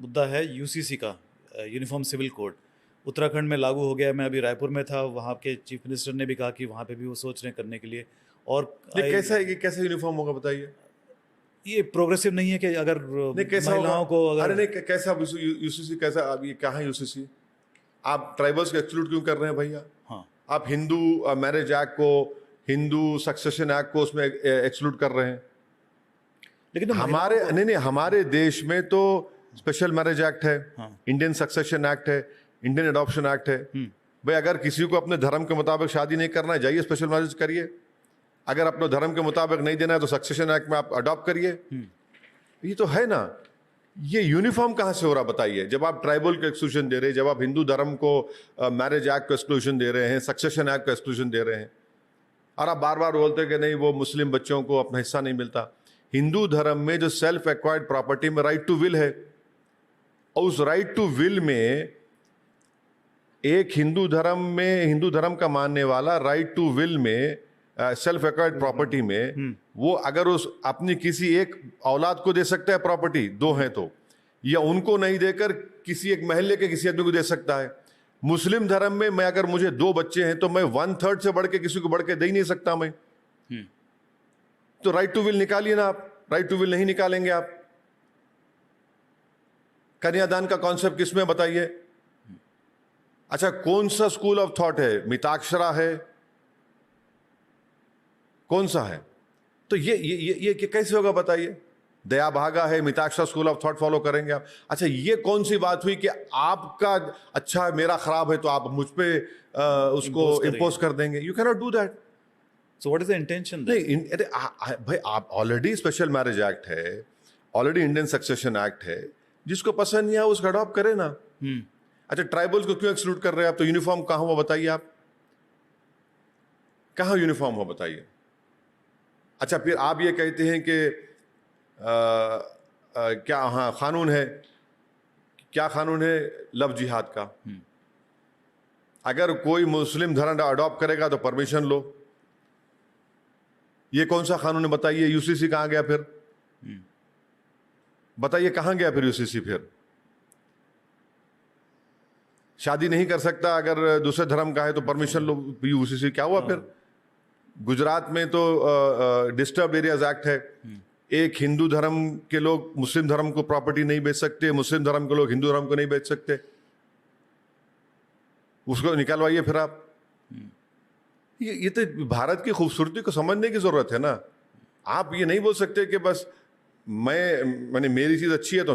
मुद्दा है यूसीसी का, यूनिफॉर्म सिविल कोड। उत्तराखंड में लागू हो गया। मैं अभी रायपुर में था, वहाँ के चीफ मिनिस्टर ने भी कहा कि वहाँ पे भी वो सोच रहे हैं करने के लिए। और नहीं, कैसा है, ये कैसे यूनिफॉर्म होगा बताइए। ये प्रोग्रेसिव नहीं है कि अगर नहीं, कैसा होगा? महिलाओं को अरे अगर नहीं, कैसा यूसीसी कैसा? अब ये क्या है यूसीसी? आप ट्राइबल्स को एक्सक्लूड क्यों कर रहे हैं भैया? हाँ, आप हिंदू मैरिज एक्ट को, हिंदू सक्सेशन एक्ट को उसमें एक्सक्लूड कर रहे हैं। लेकिन तो हमारे महिलाओं को- नहीं नहीं, हमारे देश में तो स्पेशल मैरिज एक्ट है, हाँ। इंडियन सक्सेशन एक्ट है, इंडियन अडॉप्शन एक्ट है। भाई अगर किसी को अपने धर्म के मुताबिक शादी नहीं करना है, जाइए स्पेशल मैरिज करिए। अगर अपने धर्म के मुताबिक नहीं देना है तो सक्सेशन एक्ट में आप अडॉप्ट करिए। ये तो है ना। ये यूनिफॉर्म कहां से हो रहा बताइए? जब आप ट्राइबल को एक्सक्लूजन दे रहे हैं, जब आप हिंदू धर्म को मैरिज एक्ट को एक्सक्लूजन दे रहे हैं, सक्सेशन एक्ट को एक्सक्लूजन दे रहे हैं, और आप बार बार बोलते हैं कि नहीं वो मुस्लिम बच्चों को अपना हिस्सा नहीं मिलता। हिंदू धर्म में जो सेल्फ एक्वायर्ड प्रॉपर्टी में राइट टू विल है, और उस राइट टू विल में एक हिंदू धर्म का मानने वाला राइट टू विल में सेल्फ एक्वायर्ड प्रॉपर्टी में वो अगर उस अपनी किसी एक औलाद को दे सकता है प्रॉपर्टी, दो हैं तो, या उनको नहीं देकर किसी एक महल्ले के किसी आदमी को दे सकता है। मुस्लिम धर्म में मैं अगर मुझे 2 बच्चे हैं तो मैं 1/3 से बढ़ के किसी को बढ़ के दे ही नहीं सकता मैं। तो राइट टू विल निकालिए ना आप। राइट टू विल नहीं निकालेंगे आप। कन्यादान का कॉन्सेप्ट किसमें बताइए? अच्छा, कौन सा स्कूल ऑफ थॉट है? मिताक्षरा है? कौन सा है? तो ये कैसे होगा बताइए? दया भागा है, Mitakshara school of thought follow करेंगे आप? अच्छा, ये कौन सी बात हुई कि आपका अच्छा है मेरा खराब है तो आप मुझ पे उसको इंपोज कर देंगे? You can not do that. So what is the intention? नहीं, अरे भाई, आप ऑलरेडी स्पेशल मैरिज एक्ट है, ऑलरेडी इंडियन सक्सेशन एक्ट है। जिसको पसंद नहीं है उसका अडॉप्ट करे ना। अच्छा, ट्राइबल्स को क्यों एक्सक्लूड कर रहे हैं आप? तो यूनिफॉर्म कहां हुआ बताइए आप? कहां यूनिफॉर्म हुआ बताइए? अच्छा, फिर आप ये कहते हैं कि क्या, हाँ कानून है। क्या कानून है? लव जिहाद का। अगर कोई मुस्लिम धर्म अडॉप्ट करेगा तो परमिशन लो। ये कौन सा कानून है बताइए? यूसीसी कहां गया फिर? बताइए कहां गया फिर यूसीसी? फिर शादी नहीं कर सकता अगर दूसरे धर्म का है तो परमिशन लो, यूसीसी क्या हुआ फिर? गुजरात में तो डिस्टर्ब एरियाज एक्ट है। एक हिंदू धर्म के लोग मुस्लिम धर्म को प्रॉपर्टी नहीं बेच सकते, मुस्लिम धर्म के लोग हिंदू धर्म को नहीं बेच सकते। उसको निकालवाइए फिर आप। ये तो भारत की खूबसूरती को समझने की जरूरत है ना। आप ये नहीं बोल सकते कि बस मैंने मेरी चीज अच्छी है तो